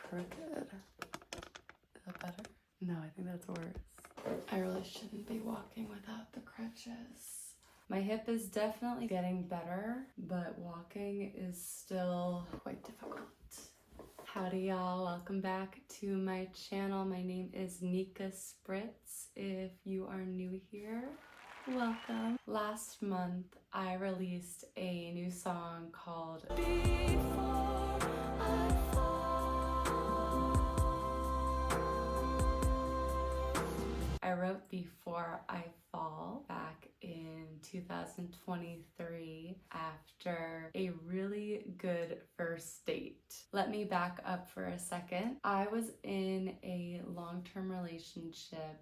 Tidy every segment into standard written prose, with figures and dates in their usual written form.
crooked. Is that better? No, I think that's worse. I really shouldn't be walking without the crutches. My hip is definitely getting better, but walking is still quite difficult. Howdy y'all, welcome back to my channel. My name is Nika Spritz. If you are new here, welcome. Last month, I released a new song called Before I Fall. I wrote Before I Fall back in 2023 after a really good first date. Let me back up for a second. I was in a long-term relationship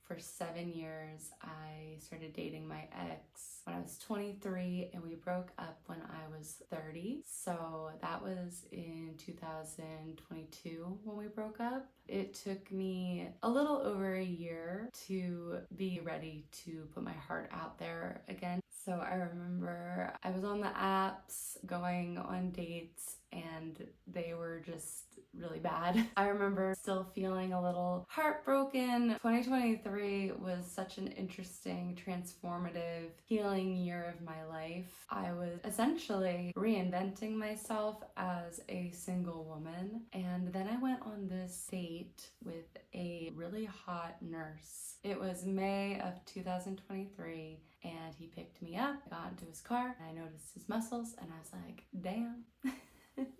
for 7 years. I started dating my ex when I was 23 and we broke up when I was 30. So that was in 2022 when we broke up. It took me a little over a year to be ready to put my heart out there again. So I remember I was on the apps going on dates and they were just really bad. I remember still feeling a little heartbroken. 2023 was such an interesting, transformative, healing year of my life. I was essentially reinventing myself as a single woman. And then I went on this date with a really hot nurse. It was May of 2023 and he picked me up, got into his car, and I noticed his muscles and I was like, damn.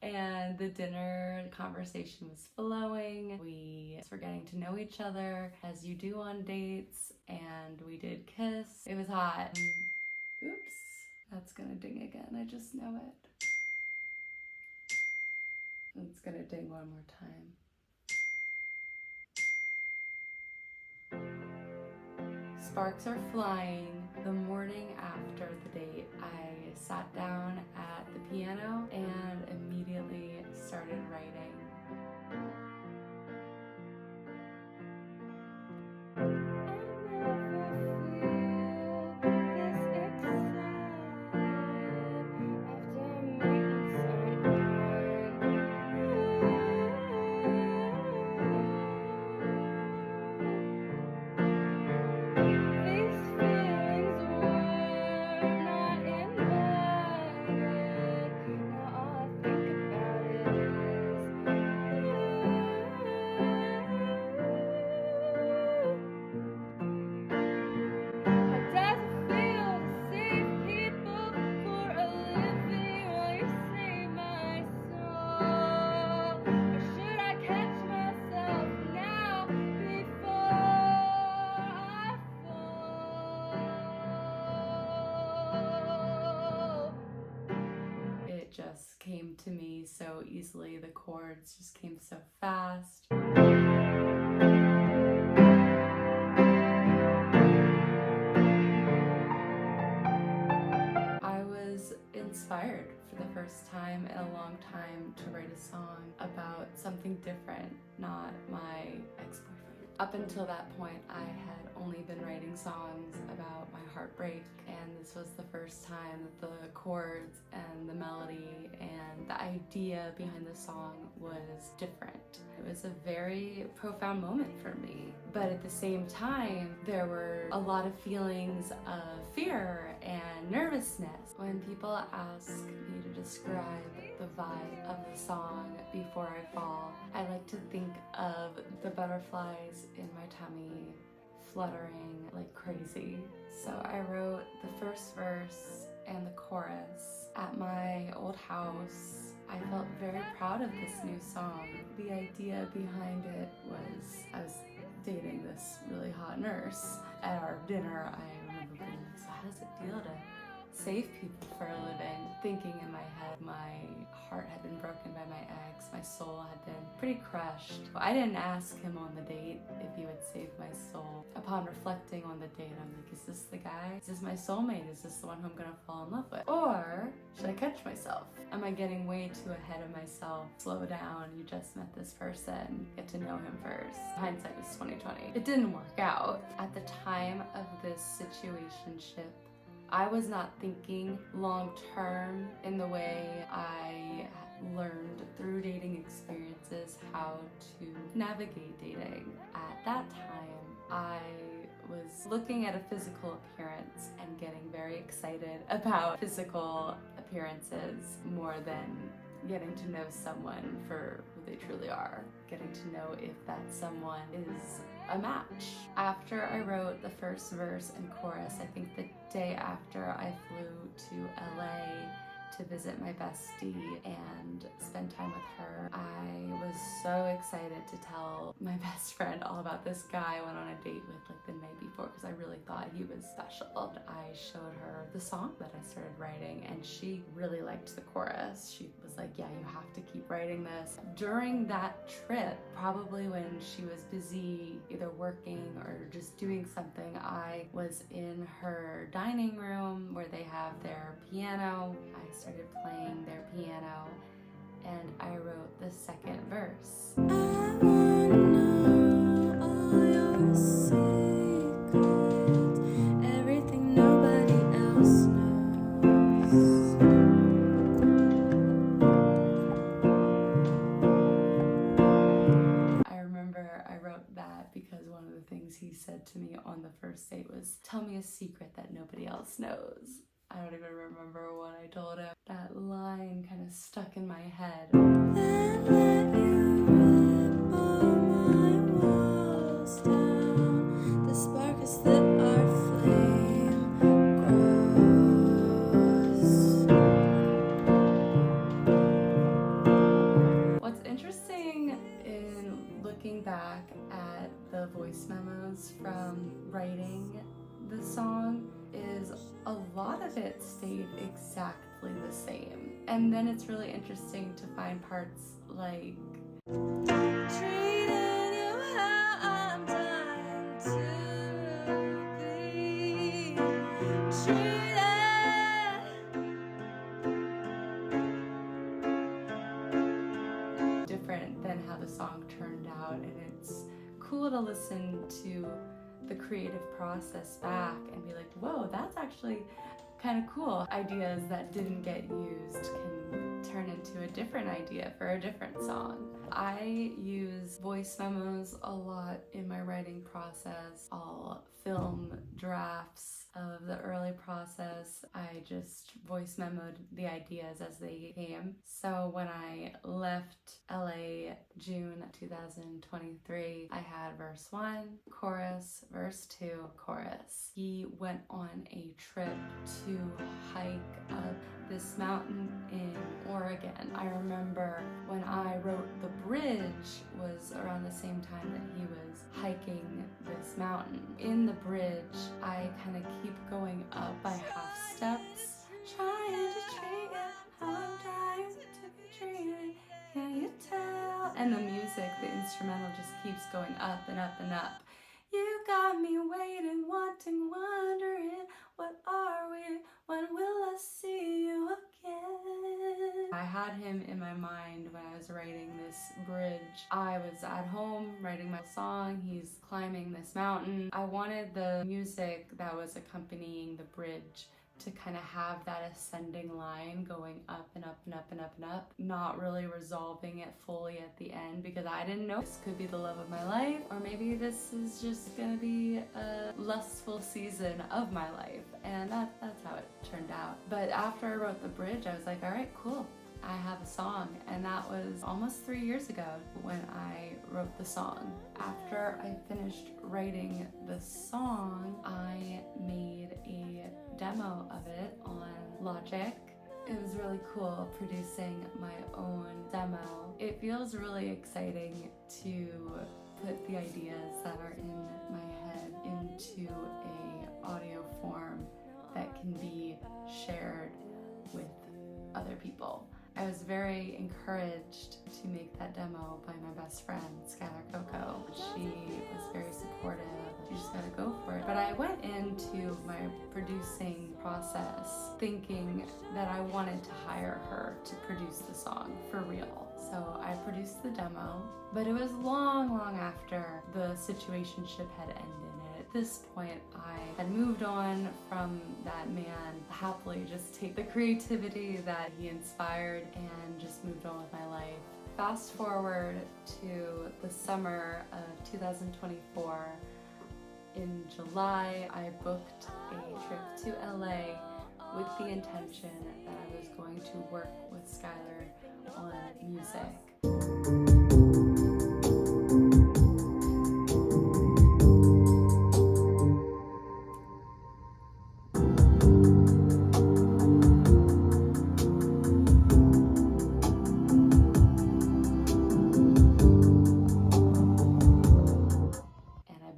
And the dinner conversation was flowing. We were getting to know each other as you do on dates, and we did kiss. It was hot. Oops, that's gonna ding again. I just know it. It's gonna ding one more time. Sparks are flying. The morning after the date, I sat down at the piano and immediately started writing. It just came to me so easily. The chords just came so fast. I was inspired for the first time in a long time to write a song about something different, not my ex-boyfriend. Up until that point, I had only been writing songs about my heartbreak, and this was the first time that the chords and the melody and the idea behind the song was different. It was a very profound moment for me, but at the same time, there were a lot of feelings of fear and nervousness. When people ask me to describe the vibe of the song Before I Fall, I like to think of the butterflies in my tummy fluttering like crazy. So I wrote the first verse and the chorus at my old house. I felt very proud of this new song. The idea behind it was I was dating this really hot nurse. At our dinner, I remember being like, so how does it feel to save people for a living? Thinking in my head, my heart had been broken by my ex, my soul had been pretty crushed. I didn't ask him on the date if he would save my soul. Upon reflecting on the date, I'm like, is this the guy? Is this my soulmate? Is this the one who I'm gonna fall in love with? Or should I catch myself? Am I getting way too ahead of myself? Slow down, you just met this person, get to know him first. Hindsight is 2020. It didn't work out. At the time of this situationship, I was not thinking long-term in the way I learned through dating experiences how to navigate dating. At that time, I was looking at a physical appearance and getting very excited about physical appearances more than getting to know someone for who they truly are, getting to know if that someone is a match. After I wrote the first verse and chorus, I think the day after, I flew to LA to visit my bestie and spend time with her. I was so excited to tell my best friend all about this guy I went on a date with like the night before because I really thought he was special. I showed her the song that I started writing and she really liked the chorus. She was like, yeah, you have to keep writing this. During that trip, probably when she was busy either working or just doing something, I was in her dining room where they have their piano. I started playing their piano and I wrote the second verse. I wanna know all your secrets, everything nobody else knows. I remember I wrote that because one of the things he said to me on the first date was, tell me a secret that nobody else knows. I don't even remember what I told him. That line kind of stuck in my head. Then let you rip all my walls down. The spark is lit, our flame grows. What's interesting in looking back at the voice memos from writing the song is a lot of it stayed exactly the same. And then it's really interesting to find parts like treating you how I'm dying to be treated. Different than how the song turned out, and it's cool to listen to the creative process back and be like, whoa, that's actually kind of cool. Ideas that didn't get used can turn into a different idea for a different song. I use voice memos a lot in my writing process. I'll film drafts of the early process. I just voice memoed the ideas as they came. So when I left LA June 2023, I had verse 1, chorus, verse 2, chorus. He went on a trip to hike up this mountain in Oregon. I remember when I wrote the bridge was around the same time that he was hiking this mountain. In the bridge, I kind of keep going up by half steps, trying to treat it how I'm trying to be treated. Can you tell? And the music, the instrumental just keeps going up and up and up. You got me waiting, wanting, wondering, what are we? When will I see you again? I had him in my mind when I was writing this bridge. I was at home writing my song. He's climbing this mountain. I wanted the music that was accompanying the bridge to kind of have that ascending line going up and up and up and up and up, not really resolving it fully at the end because I didn't know this could be the love of my life, or maybe this is just gonna be a lustful season of my life, and that's how it turned out. But after I wrote the bridge, I was like, all right, cool, I have a song. And that was almost 3 years ago when I wrote the song. After I finished writing the song, I made a demo of it on Logic. It was really cool producing my own demo. It feels really exciting to put the ideas that are in my head into a audio form that can be shared with other people. I was very encouraged to make that demo by my best friend, Skylar Coco. She was very supportive. You just gotta go for it. But I went into my producing process thinking that I wanted to hire her to produce the song for real. So I produced the demo, but it was long after the situationship had ended. At this point, I had moved on from that man, happily just take the creativity that he inspired and just moved on with my life. Fast forward to the summer of 2024. In July, I booked a trip to LA with the intention that I was going to work with Skylar on music.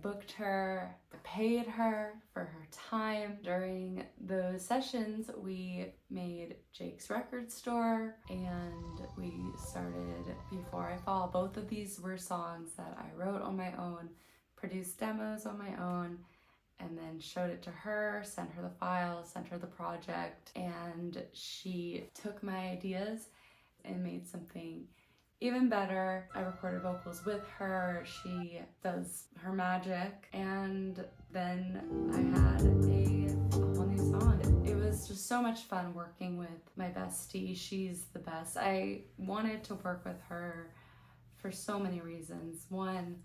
Booked her, paid her for her time. During those sessions, we made Jake's record store and we started Before I Fall. Both of these were songs that I wrote on my own, produced demos on my own, and then showed it to her, sent her the file, sent her the project, and she took my ideas and made something even better. I recorded vocals with her, she does her magic, and then I had a whole new song. It was just so much fun working with my bestie. She's the best. I wanted to work with her for so many reasons. One,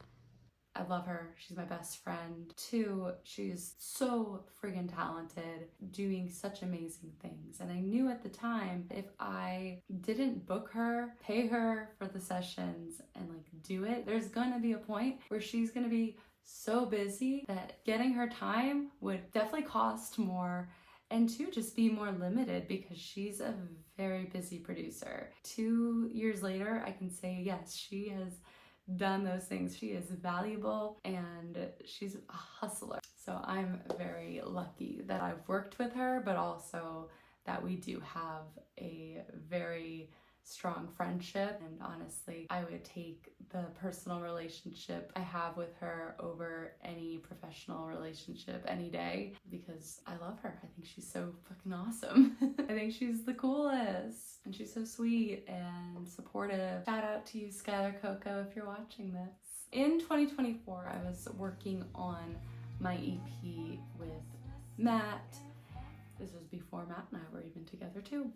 I love her. She's my best friend. Two, she's so friggin' talented, doing such amazing things. And I knew at the time if I didn't book her, pay her for the sessions, and like do it, there's gonna be a point where she's gonna be so busy that getting her time would definitely cost more, and two, just be more limited because she's a very busy producer. 2 years later, I can say yes, she has done those things. She is valuable and she's a hustler. So I'm very lucky that I've worked with her, but also that we do have a very strong friendship. And honestly, I would take the personal relationship I have with her over any professional relationship any day because I love her. I think she's so fucking awesome. I think she's the coolest and she's so sweet and supportive. Shout out to you, Skylar Coco, if you're watching this. In 2024, I was working on my EP with Matt. This was before Matt and I were even together too.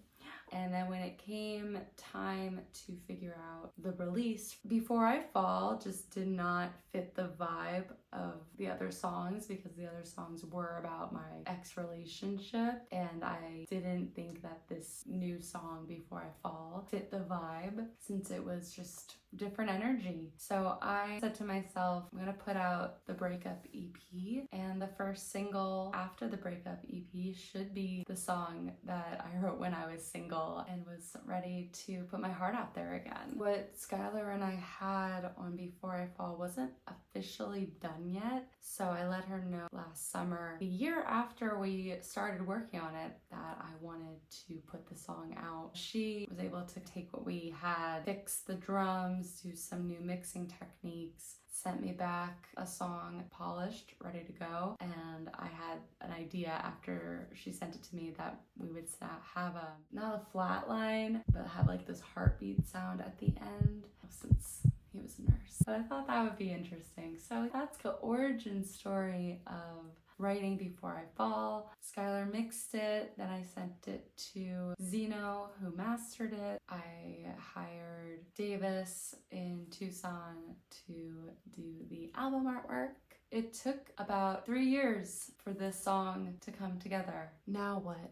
And then when it came time to figure out the release, Before I Fall just did not fit the vibe of the other songs because the other songs were about my ex-relationship, and I didn't think that this new song, Before I Fall, fit the vibe since it was just different energy. So I said to myself, I'm gonna put out the breakup EP, and the first single after the breakup EP should be the song that I wrote when I was single and was ready to put my heart out there again. What Skylar and I had on Before I Fall wasn't officially done yet, so I let her know last summer, the year after we started working on it, that I wanted to put the song out. She was able to take what we had, fix the drums, do some new mixing techniques, sent me back a song polished, ready to go, and I had an idea after she sent it to me that we would have not a flat line, but have like this heartbeat sound at the end, since he was a nurse. But I thought that would be interesting. So that's the origin story of writing Before I Fall. Skylar mixed it, then I sent it to Zeno, who mastered it. I hired Davis in Tucson to do the album artwork. It took about 3 years for this song to come together. Now what?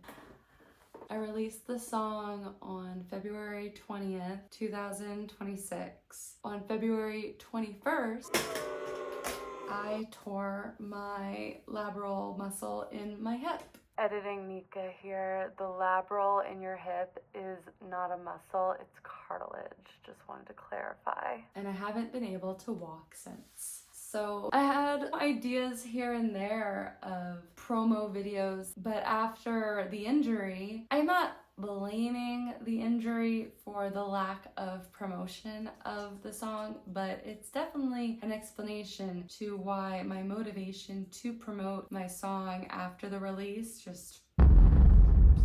I released the song on February 20th, 2026. On February 21st, I tore my labral muscle in my hip. Editing Nika here. The labral in your hip is not a muscle, it's cartilage. Just wanted to clarify. And I haven't been able to walk since. So I had ideas here and there of promo videos, but after the injury, I'm not blaming the injury for the lack of promotion of the song, but it's definitely an explanation to why my motivation to promote my song after the release just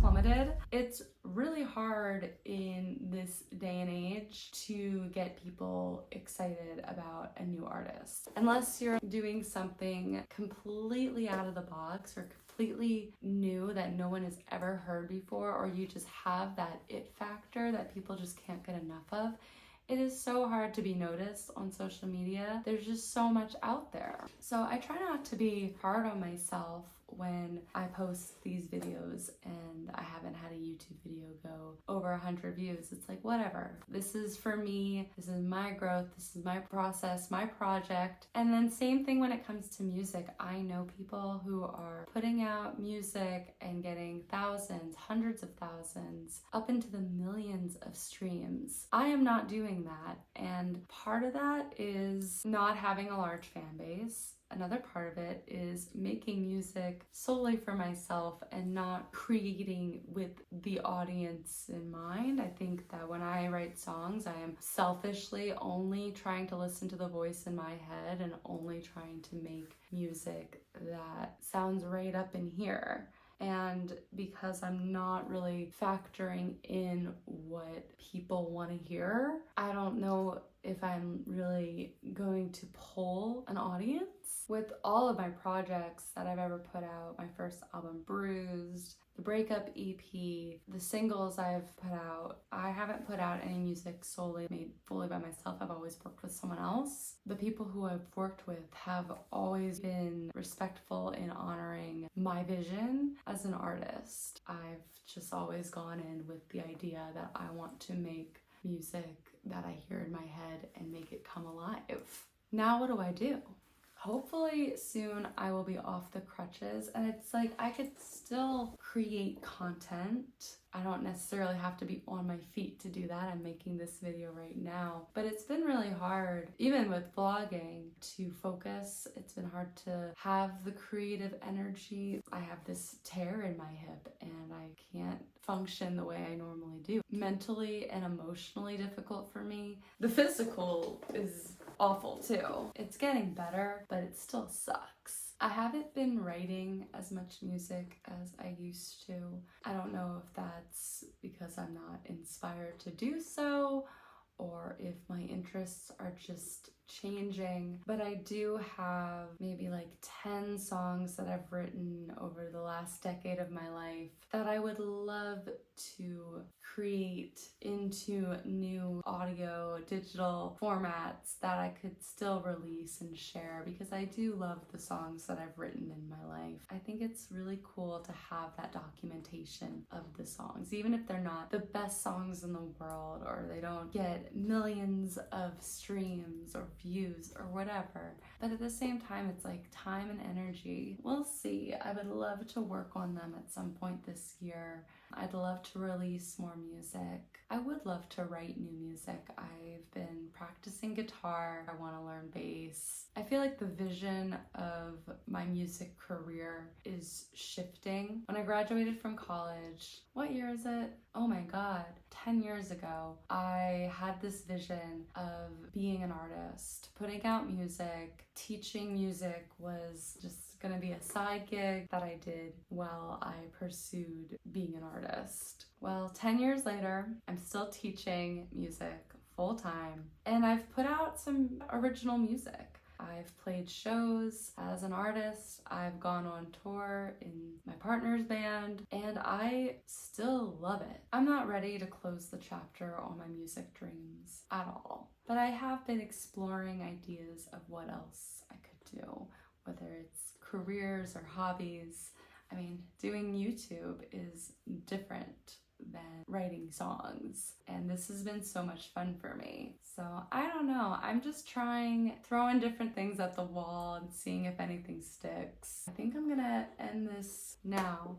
plummeted. It's really hard in this day and age to get people excited about a new artist. Unless you're doing something completely out of the box or completely new that no one has ever heard before, or you just have that it factor that people just can't get enough of, It is so hard to be noticed on social media. There's just so much out there. So I try not to be hard on myself when I post these videos and I haven't had a YouTube video go over 100 views. It's like, whatever. This is for me. This is my growth. This is my process, my project. And then same thing when it comes to music. I know people who are putting out music and getting thousands, hundreds of thousands, up into the millions of streams. I am not doing that. And part of that is not having a large fan base. Another part of it is making music solely for myself and not creating with the audience in mind. I think that when I write songs, I am selfishly only trying to listen to the voice in my head and only trying to make music that sounds right up in here. And because I'm not really factoring in what people want to hear, I don't know if I'm really going to pull an audience. With all of my projects that I've ever put out, my first album, Bruised, the Breakup EP, the singles I've put out, I haven't put out any music solely made fully by myself. I've always worked with someone else. The people who I've worked with have always been respectful in honoring my vision as an artist. I've just always gone in with the idea that I want to make music that I hear in my head and make it come alive. Now what do? Hopefully soon I will be off the crutches, and it's like I could still create content. I don't necessarily have to be on my feet to do that. I'm making this video right now, but it's been really hard, even with vlogging, to focus. It's been hard to have the creative energy. I have this tear in my hip and I can't function the way I normally do. Mentally and emotionally difficult for me. The physical is awful too. It's getting better, but it still sucks. I haven't been writing as much music as I used to. I don't know if that's because I'm not inspired to do so or if my interests are just changing, but I do have maybe like 10 songs that I've written over the last decade of my life that I would love to create into new audio, digital formats that I could still release and share, because I do love the songs that I've written in my life. I think it's really cool to have that documentation of the songs, even if they're not the best songs in the world or they don't get millions of streams or views or whatever. But at the same time, it's like time and energy. We'll see. I would love to work on them at some point this year. I'd love to release more music. I would love to write new music. I've been practicing guitar. I want to learn bass. I feel like the vision of my music career is shifting. When I graduated from college, what year is it? Oh my God, 10 years ago, I had this vision of being an artist, putting out music. Teaching music was just gonna be a side gig that I did while I pursued being an artist. Well, 10 years later, I'm still teaching music full time, and I've put out some original music. I've played shows as an artist, I've gone on tour in my partner's band, and I still love it. I'm not ready to close the chapter on my music dreams at all, but I have been exploring ideas of what else I could do, whether it's careers or hobbies. I mean, doing YouTube is different than writing songs, and this has been so much fun for me. So I don't know, I'm just throwing different things at the wall and seeing if anything sticks. I think I'm gonna end this now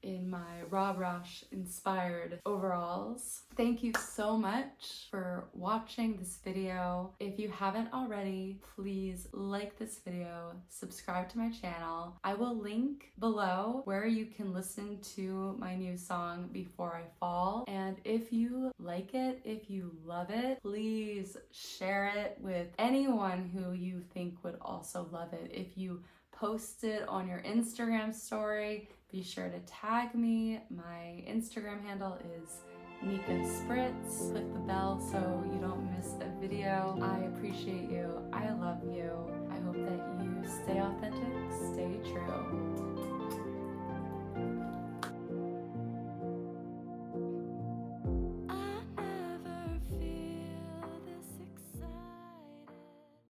in my Rob Rosh inspired overalls. Thank you so much for watching this video. If you haven't already, please like this video, subscribe to my channel. I will link below where you can listen to my new song, Before I Fall. And if you like it, if you love it, please share it with anyone who you think would also love it. If you post it on your Instagram story, be sure to tag me. My Instagram handle is Nika Spritz. Click the bell so you don't miss a video. I appreciate you. I love you. I hope that you stay authentic, stay true.